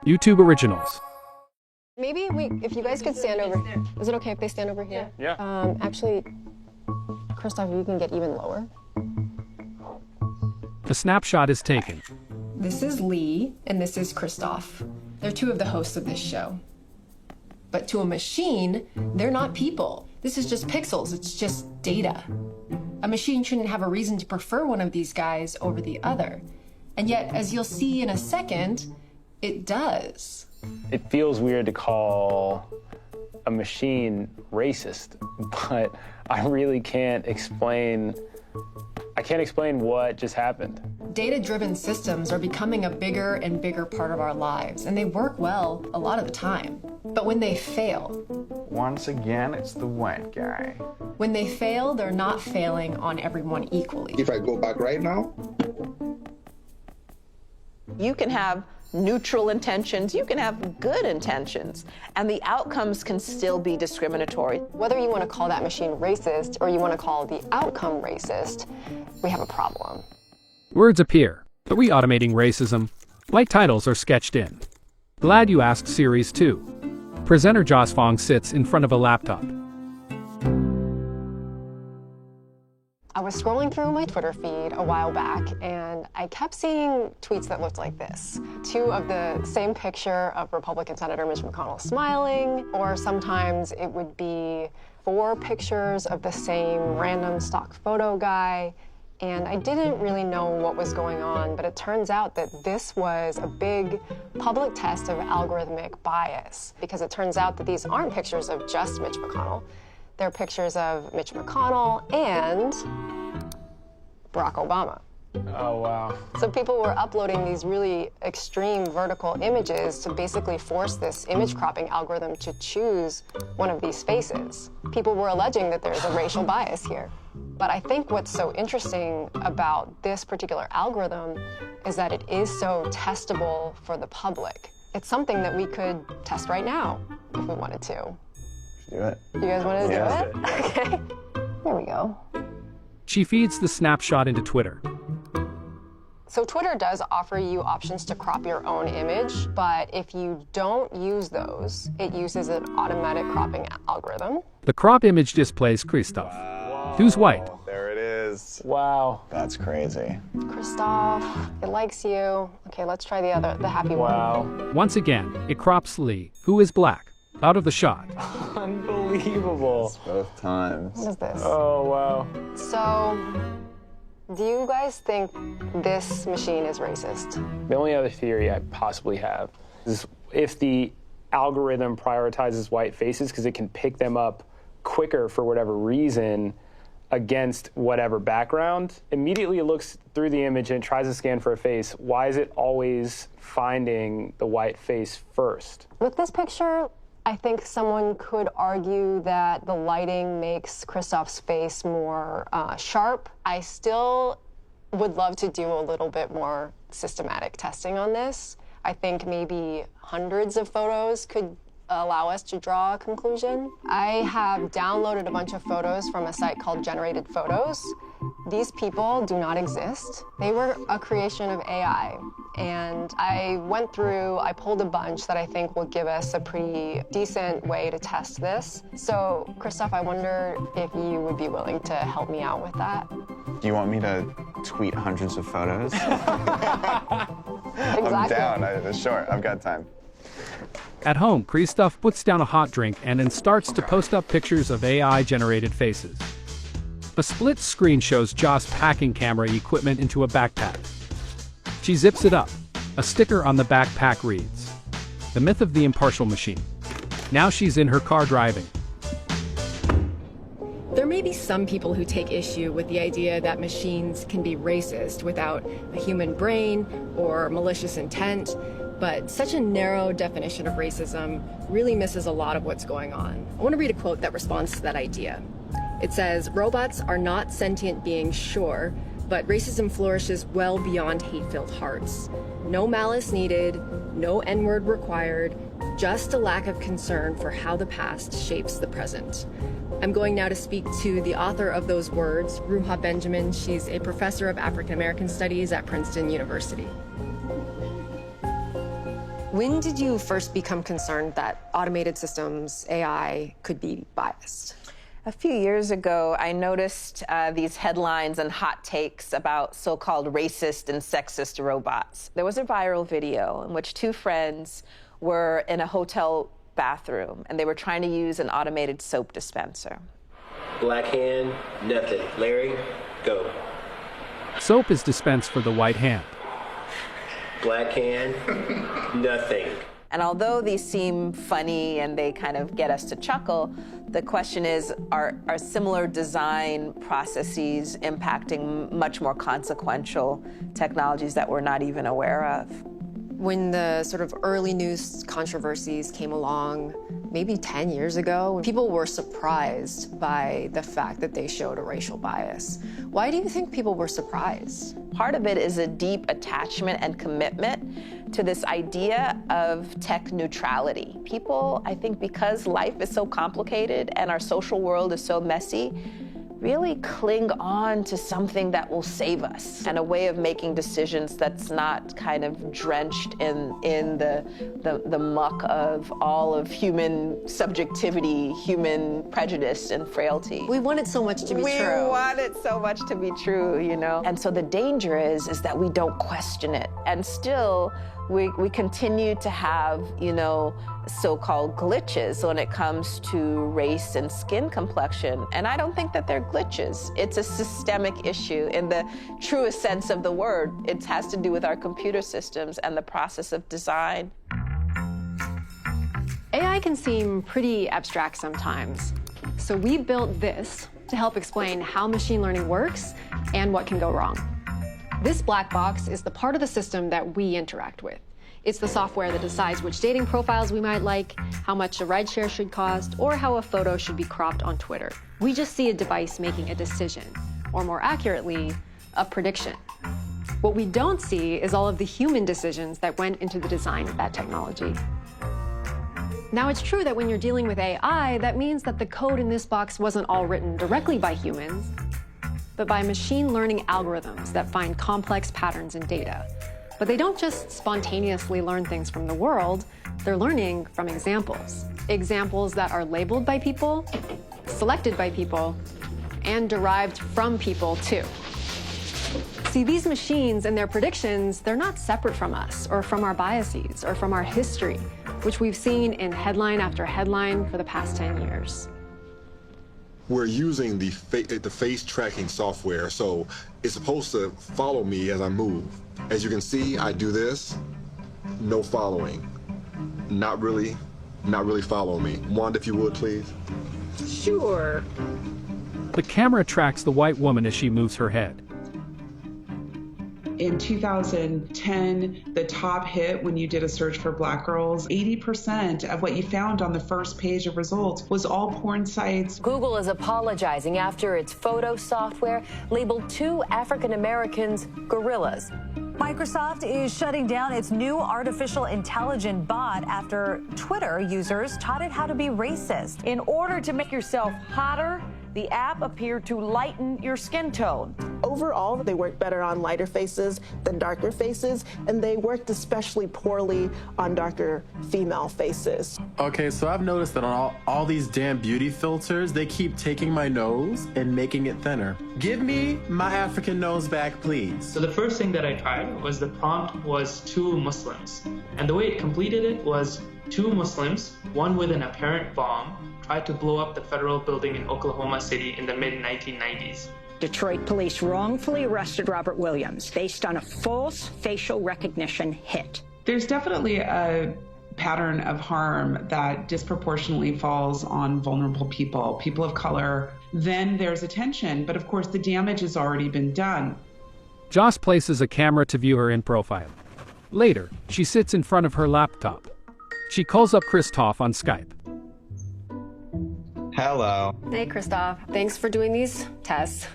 YouTube Originals. Maybe if you guys could stand over. Is it okay if they stand over here? Yeah. Actually, Christoph, you can get even lower. The snapshot is taken. This is Lee, and this is Christoph. They're two of the hosts of this show. But to a machine, they're not people. This is just pixels, it's just data. A machine shouldn't have a reason to prefer one of these guys over the other. And yet, as you'll see in a second, it does. It feels weird to call a machine racist, but I really can't explain what just happened. Data-driven systems are becoming a bigger and bigger part of our lives, and they work well a lot of the time. But when they fail, once again, it's the white guy. When they fail, they're not failing on everyone equally. If I go back right now, you can have neutral intentions, you can have good intentions, and the outcomes can still be discriminatory. Whether you want to call that machine racist or you want to call the outcome racist, we have a problem. Words appear. Are we automating racism? Light titles are sketched in. Glad you asked Series 2. Presenter Joss Fong sits in front of a laptop. I was scrolling through my Twitter feed a while back, and I kept seeing tweets that looked like this. Two of the same picture of Republican Senator Mitch McConnell smiling, or sometimes it would be 4 pictures of the same random stock photo guy. And I didn't really know what was going on, but it turns out that this was a big public test of algorithmic bias, because it turns out that these aren't pictures of just Mitch McConnell. They're pictures of Mitch McConnell and Barack Obama. Oh, wow. So people were uploading these really extreme vertical images to basically force this image cropping algorithm to choose one of these faces. People were alleging that there's a racial bias here. But I think what's so interesting about this particular algorithm is that it is so testable for the public. It's something that we could test right now if we wanted to. Do it. You guys want to do Yeah. it? Okay. Here we go. She feeds the snapshot into Twitter. So Twitter does offer you options to crop your own image, but if you don't use those, it uses an automatic cropping algorithm. The crop image displays Christoph, who's white. There it is. Wow. That's crazy. Christoph, it likes you. Okay, let's try the happy Wow. one. Once again, it crops Lee, who is black, out of the shot. Unbelievable. Both times. What is this? Oh, wow. So, do you guys think this machine is racist? The only other theory I possibly have is if the algorithm prioritizes white faces because it can pick them up quicker for whatever reason against whatever background, immediately it looks through the image and tries to scan for a face. Why is it always finding the white face first? With this picture, I think someone could argue that the lighting makes Christoph's face more sharp. I still would love to do a little bit more systematic testing on this. I think maybe hundreds of photos could allow us to draw a conclusion. I have downloaded a bunch of photos from a site called Generated Photos. These people do not exist. They were a creation of AI. And I pulled a bunch that I think will give us a pretty decent way to test this. So, Christoph, I wonder if you would be willing to help me out with that. Do you want me to tweet hundreds of photos? Exactly. I'm down. Sure, I've got time. At home, Christoph puts down a hot drink and then starts to post up pictures of AI-generated faces. A split screen shows Joss packing camera equipment into a backpack. She zips it up. A sticker on the backpack reads, "The myth of the impartial machine." Now she's in her car driving. There may be some people who take issue with the idea that machines can be racist without a human brain or malicious intent, but such a narrow definition of racism really misses a lot of what's going on. I want to read a quote that responds to that idea. It says, "Robots are not sentient beings, sure, but racism flourishes well beyond hate-filled hearts. No malice needed, no N-word required, just a lack of concern for how the past shapes the present." I'm going now to speak to the author of those words, Ruha Benjamin. She's a professor of African American Studies at Princeton University. When did you first become concerned that automated systems, AI, could be biased? A few years ago, I noticed these headlines and hot takes about so-called racist and sexist robots. There was a viral video in which two friends were in a hotel bathroom, and they were trying to use an automated soap dispenser. Black hand, nothing. Larry, go. Soap is dispensed for the white hand. Black hand, nothing. And although these seem funny and they kind of get us to chuckle, the question is, are similar design processes impacting much more consequential technologies that we're not even aware of? When the sort of early news controversies came along, maybe 10 years ago, people were surprised by the fact that they showed a racial bias. Why do you think people were surprised? Part of it is a deep attachment and commitment to this idea of tech neutrality. People, I think because life is so complicated and our social world is so messy, really cling on to something that will save us and a way of making decisions that's not kind of drenched in the muck of all of human subjectivity, human prejudice and frailty. We want it so much to be true. We want it so much to be true, you know? And so the danger is that we don't question it. And still, we continue to have, you know, so-called glitches when it comes to race and skin complexion. And I don't think that they're glitches. It's a systemic issue in the truest sense of the word. It has to do with our computer systems and the process of design. AI can seem pretty abstract sometimes. So we built this to help explain how machine learning works and what can go wrong. This black box is the part of the system that we interact with. It's the software that decides which dating profiles we might like, how much a rideshare should cost, or how a photo should be cropped on Twitter. We just see a device making a decision, or more accurately, a prediction. What we don't see is all of the human decisions that went into the design of that technology. Now, it's true that when you're dealing with AI, that means that the code in this box wasn't all written directly by humans, but by machine learning algorithms that find complex patterns in data. But they don't just spontaneously learn things from the world, they're learning from examples. Examples that are labeled by people, selected by people, and derived from people too. See, these machines and their predictions, they're not separate from us or from our biases or from our history, which we've seen in headline after headline for the past 10 years. We're using the face tracking software, so it's supposed to follow me as I move. As you can see, I do this, no following. Not really follow me. Wanda, if you would, please. Sure. The camera tracks the white woman as she moves her head. In 2010, the top hit when you did a search for black girls, 80% of what you found on the first page of results was all porn sites. Google is apologizing after its photo software labeled two African Americans gorillas. Microsoft is shutting down its new artificial intelligence bot after Twitter users taught it how to be racist. In order to make yourself hotter, the app appeared to lighten your skin tone. Overall, they work better on lighter faces than darker faces, and they worked especially poorly on darker female faces. Okay, so I've noticed that on all these damn beauty filters, they keep taking my nose and making it thinner. Give me my African nose back, please. So the first thing that I tried was the prompt was two Muslims. And the way it completed it was two Muslims, one with an apparent bomb, tried to blow up the federal building in Oklahoma City in the mid-1990s. Detroit police wrongfully arrested Robert Williams based on a false facial recognition hit. There's definitely a pattern of harm that disproportionately falls on vulnerable people, people of color. Then there's attention, but of course the damage has already been done. Joss places a camera to view her in profile. Later, she sits in front of her laptop. She calls up Christoph on Skype. Hello. Hey, Christoph. Thanks for doing these tests.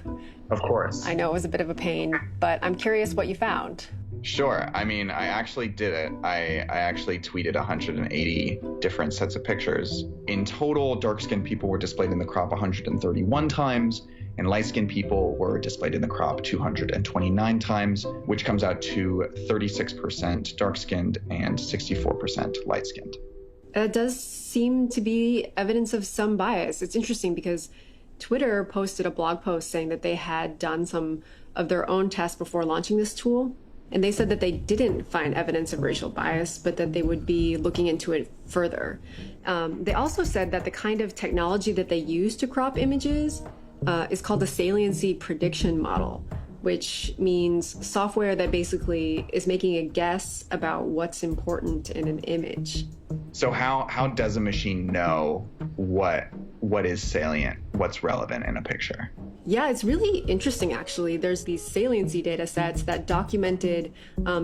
Of course. I know it was a bit of a pain, but I'm curious what you found. Sure. I mean, I actually did it. I actually tweeted 180 different sets of pictures. In total, dark-skinned people were displayed in the crop 131 times. and light-skinned people were displayed in the crop 229 times, which comes out to 36% dark-skinned and 64% light-skinned. That does seem to be evidence of some bias. It's interesting because Twitter posted a blog post saying that they had done some of their own tests before launching this tool. And they said that they didn't find evidence of racial bias, but that they would be looking into it further. They also said that the kind of technology that they use to crop images is called the saliency prediction model, which means software that basically is making a guess about what's important in an image. So how does a machine know what is salient, what's relevant in a picture? Yeah, it's really interesting, actually. There's these saliency data sets that documented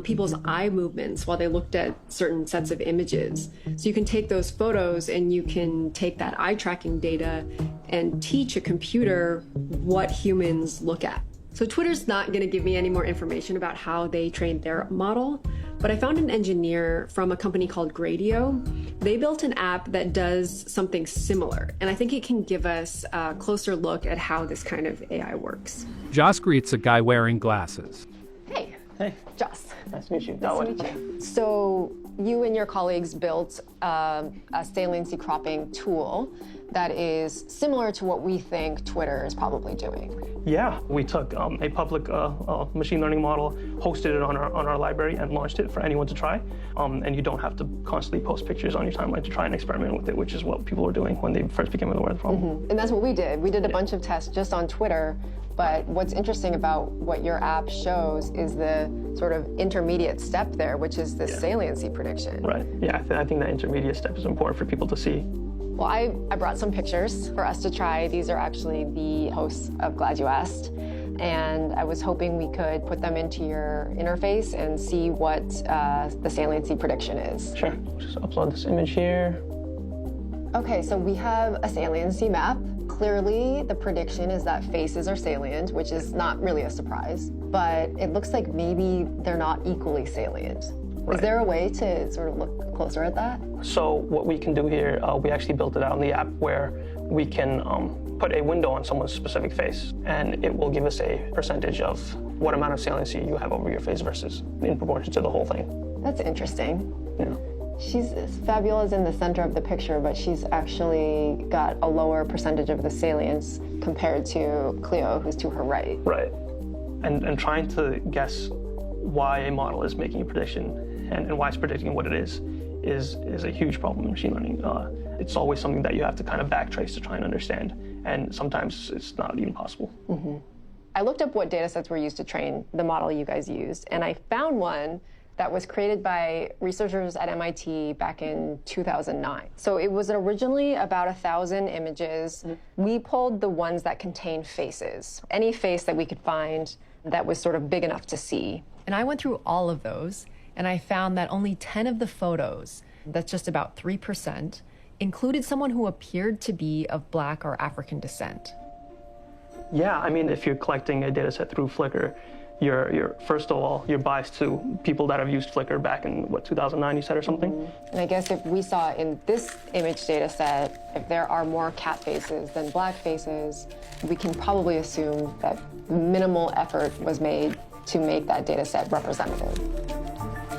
people's eye movements while they looked at certain sets of images. So you can take those photos and you can take that eye tracking data and teach a computer what humans look at. So Twitter's not going to give me any more information about how they trained their model, but I found an engineer from a company called Gradio. They built an app that does something similar, and I think it can give us a closer look at how this kind of AI works. Joss greets a guy wearing glasses. Hey. Hey. Joss. Nice to meet you. Nice to meet you. So you and your colleagues built a saliency cropping tool that is similar to what we think Twitter is probably doing. Yeah, we took a public machine learning model, hosted it on our library, and launched it for anyone to try. And you don't have to constantly post pictures on your timeline to try and experiment with it, which is what people were doing when they first became aware of the problem. Mm-hmm. And that's what we did. We did a bunch of tests just on Twitter. But what's interesting about what your app shows is the sort of intermediate step there, which is the saliency prediction. Right. Yeah, I think that intermediate step is important for people to see. Well, I brought some pictures for us to try. These are actually the hosts of Glad You Asked. And I was hoping we could put them into your interface and see what the saliency prediction is. Sure. Just upload this image here. Okay, so we have a saliency map. Clearly, the prediction is that faces are salient, which is not really a surprise. But it looks like maybe they're not equally salient. Right. Is there a way to sort of look closer at that? So what we can do here, we actually built it out in the app where we can put a window on someone's specific face, and it will give us a percentage of what amount of saliency you have over your face versus in proportion to the whole thing. That's interesting. Yeah. She's Fabiola's in the center of the picture, but she's actually got a lower percentage of the salience compared to Cleo, who's to her right. Right. And trying to guess why a model is making a prediction and why it's predicting what it is a huge problem in machine learning. It's always something that you have to kind of backtrace to try and understand, and sometimes it's not even possible. Mm-hmm. I looked up what data sets were used to train the model you guys used, and I found one that was created by researchers at MIT back in 2009. So it was originally about 1,000 images. We pulled the ones that contained faces, any face that we could find that was sort of big enough to see. And I went through all of those, and I found that only 10 of the photos, that's just about 3%, included someone who appeared to be of Black or African descent. Yeah, I mean, if you're collecting a data set through Flickr, you're first of all, you're biased to people that have used Flickr back in, 2009 you said or something? Mm-hmm. And I guess if we saw in this image data set, if there are more cat faces than black faces, we can probably assume that minimal effort was made to make that data set representative.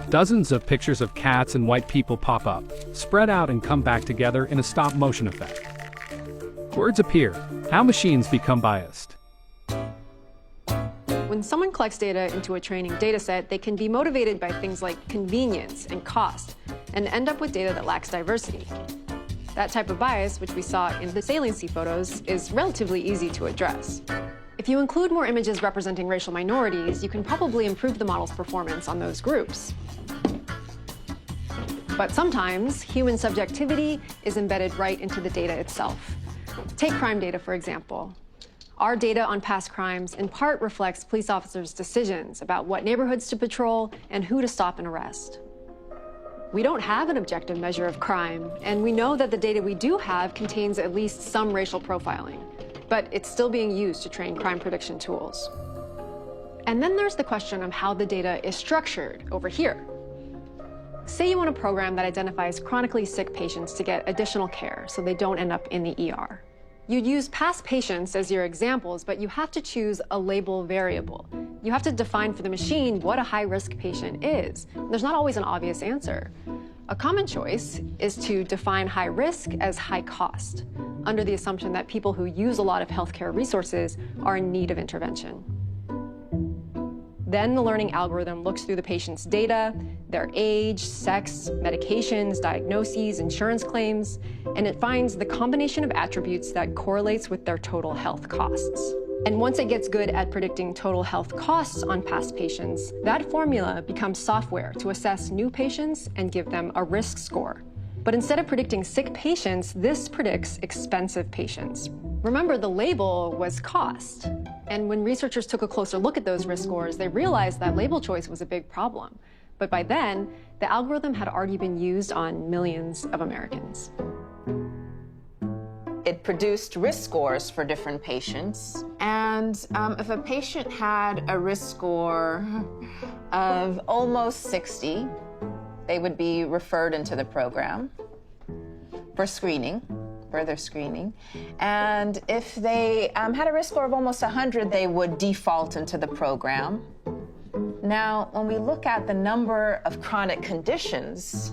Dozens of pictures of cats and white people pop up, spread out and come back together in a stop-motion effect. Words appear. How machines become biased. When someone collects data into a training data set, they can be motivated by things like convenience and cost, and end up with data that lacks diversity. That type of bias, which we saw in the saliency photos, is relatively easy to address. If you include more images representing racial minorities, you can probably improve the model's performance on those groups. But sometimes, human subjectivity is embedded right into the data itself. Take crime data, for example. Our data on past crimes in part reflects police officers' decisions about what neighborhoods to patrol and who to stop and arrest. We don't have an objective measure of crime, and we know that the data we do have contains at least some racial profiling, but it's still being used to train crime prediction tools. And then there's the question of how the data is structured over here. Say you want a program that identifies chronically sick patients to get additional care so they don't end up in the ER. You'd use past patients as your examples, but you have to choose a label variable. You have to define for the machine what a high-risk patient is. There's not always an obvious answer. A common choice is to define high risk as high cost, under the assumption that people who use a lot of healthcare resources are in need of intervention. Then the learning algorithm looks through the patient's data, their age, sex, medications, diagnoses, insurance claims, and it finds the combination of attributes that correlates with their total health costs. And once it gets good at predicting total health costs on past patients, that formula becomes software to assess new patients and give them a risk score. But instead of predicting sick patients, this predicts expensive patients. Remember, the label was cost. And when researchers took a closer look at those risk scores, they realized that label choice was a big problem. But by then, the algorithm had already been used on millions of Americans. It produced risk scores for different patients. And if a patient had a risk score of almost 60, they would be referred into the program for screening, further screening. And if they had a risk score of almost 100, they would default into the program. Now, when we look at the number of chronic conditions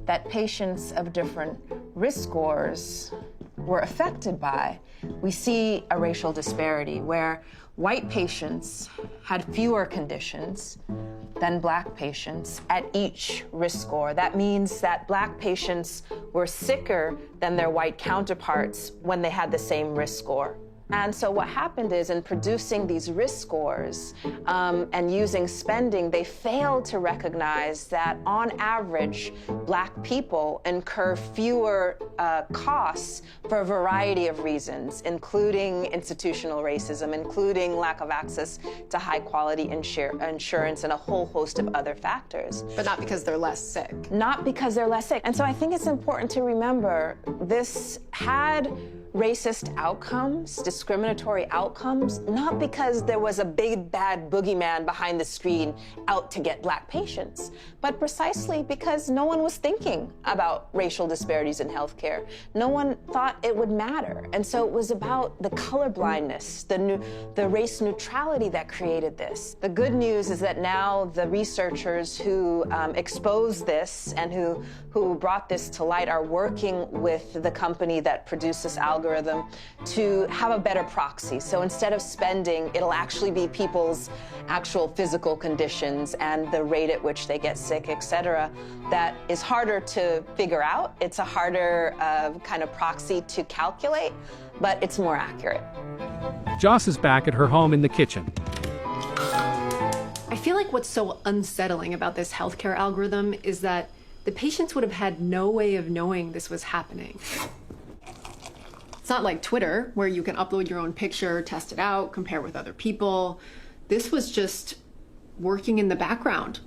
that patients of different risk scores were affected by, we see a racial disparity where white patients had fewer conditions than black patients at each risk score. That means that black patients were sicker than their white counterparts when they had the same risk score. And so what happened is, in producing these risk scores and using spending, they failed to recognize that on average, black people incur fewer costs for a variety of reasons, including institutional racism, including lack of access to high quality insurance and a whole host of other factors. But not because they're less sick. Not because they're less sick. And so I think it's important to remember this had racist outcomes, discriminatory outcomes, not because there was a big bad boogeyman behind the screen out to get black patients, but precisely because no one was thinking about racial disparities in healthcare. No one thought it would matter. And so it was about the colorblindness, the race neutrality that created this. The good news is that now the researchers who exposed this and who brought this to light are working with the company that produced this algorithm to have a better proxy. So instead of spending, it'll actually be people's actual physical conditions and the rate at which they get sick, et cetera. That is harder to figure out. It's a harder kind of proxy to calculate, but it's more accurate. Joss is back at her home in the kitchen. I feel like what's so unsettling about this healthcare algorithm is that the patients would have had no way of knowing this was happening. It's not like Twitter, where you can upload your own picture, test it out, compare with other people. This was just working in the background,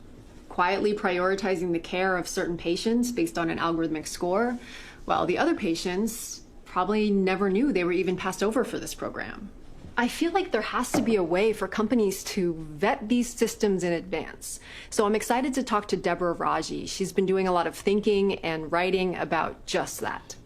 quietly prioritizing the care of certain patients based on an algorithmic score, while the other patients probably never knew they were even passed over for this program. I feel like there has to be a way for companies to vet these systems in advance. So I'm excited to talk to Deborah Raji. She's been doing a lot of thinking and writing about just that.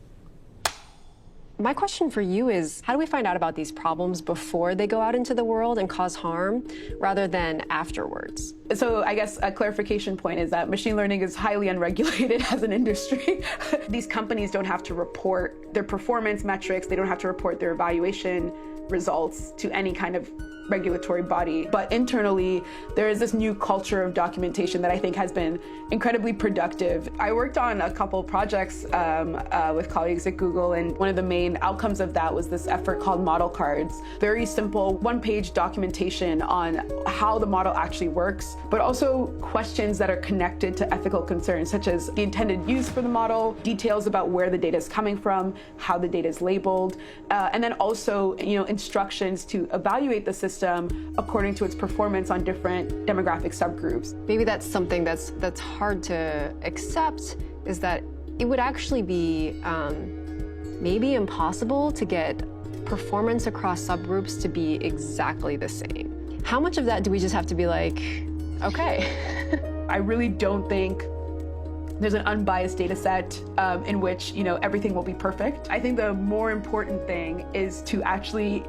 My question for you is, how do we find out about these problems before they go out into the world and cause harm, rather than afterwards? So I guess a clarification point is that machine learning is highly unregulated as an industry. These companies don't have to report their performance metrics. They don't have to report their evaluation results to any kind of regulatory body. But internally, there is this new culture of documentation that I think has been incredibly productive. I worked on a couple projects with colleagues at Google, and one of the main outcomes of that was this effort called model cards. Very simple, one-page documentation on how the model actually works, but also questions that are connected to ethical concerns, such as the intended use for the model, details about where the data is coming from, how the data is labeled, and then also, instructions to evaluate the system according to its performance on different demographic subgroups. Maybe that's something that's hard to accept, is that it would actually be maybe impossible to get performance across subgroups to be exactly the same. How much of that do we just have to be like, okay? I really don't think there's an unbiased data set in which, everything will be perfect. I think the more important thing is to actually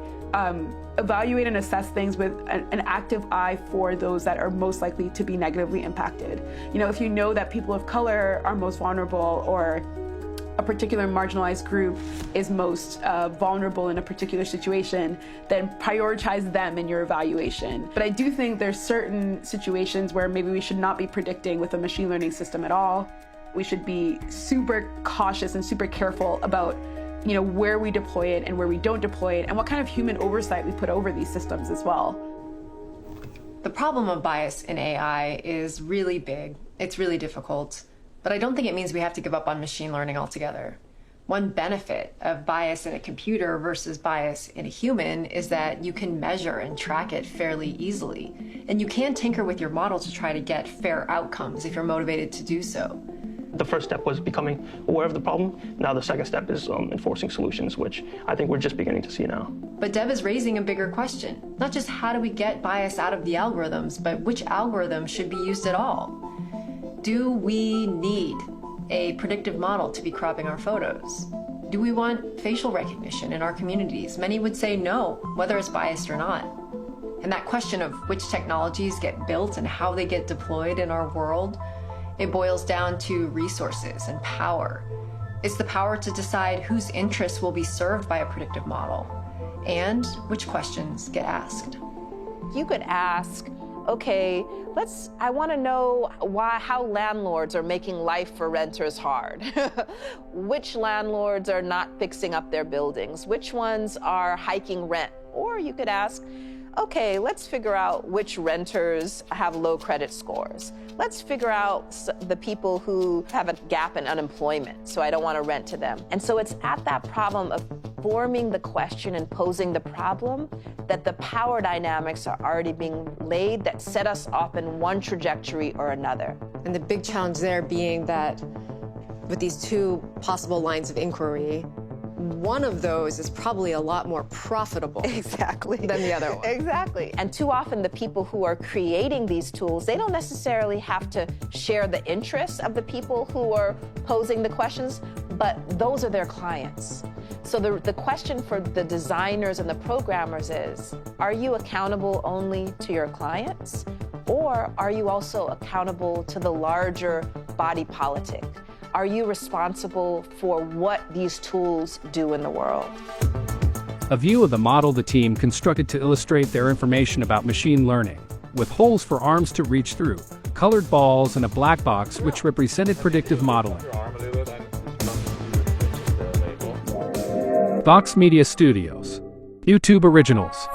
evaluate and assess things with an active eye for those that are most likely to be negatively impacted. If you know that people of color are most vulnerable, or a particular marginalized group is most vulnerable in a particular situation, then prioritize them in your evaluation. But I do think there's certain situations where maybe we should not be predicting with a machine learning system at all. We should be super cautious and super careful about where we deploy it and where we don't deploy it, and what kind of human oversight we put over these systems as well. The problem of bias in AI is really big. It's really difficult. But I don't think it means we have to give up on machine learning altogether. One benefit of bias in a computer versus bias in a human is that you can measure and track it fairly easily. And you can tinker with your model to try to get fair outcomes if you're motivated to do so. The first step was becoming aware of the problem. Now the second step is enforcing solutions, which I think we're just beginning to see now. But Deb is raising a bigger question. Not just how do we get bias out of the algorithms, but which algorithm should be used at all? Do we need a predictive model to be cropping our photos? Do we want facial recognition in our communities? Many would say no, whether it's biased or not. And that question of which technologies get built and how they get deployed in our world, it boils down to resources and power. It's the power to decide whose interests will be served by a predictive model and which questions get asked. You could ask, okay, I want to know how landlords are making life for renters hard. Which landlords are not fixing up their buildings? Which ones are hiking rent? Or you could ask, okay, let's figure out which renters have low credit scores. Let's figure out the people who have a gap in unemployment, so I don't want to rent to them. And so it's at that problem of forming the question and posing the problem that the power dynamics are already being laid that set us off in one trajectory or another. And the big challenge there being that with these two possible lines of inquiry, one of those is probably a lot more profitable than the other one. Exactly. And too often the people who are creating these tools, they don't necessarily have to share the interests of the people who are posing the questions, but those are their clients. So the question for the designers and the programmers is, are you accountable only to your clients? Or are you also accountable to the larger body politic? Are you responsible for what these tools do in the world? A view of the model the team constructed to illustrate their information about machine learning, with holes for arms to reach through, colored balls, and a black box which represented predictive modeling. Vox Media Studios. YouTube Originals.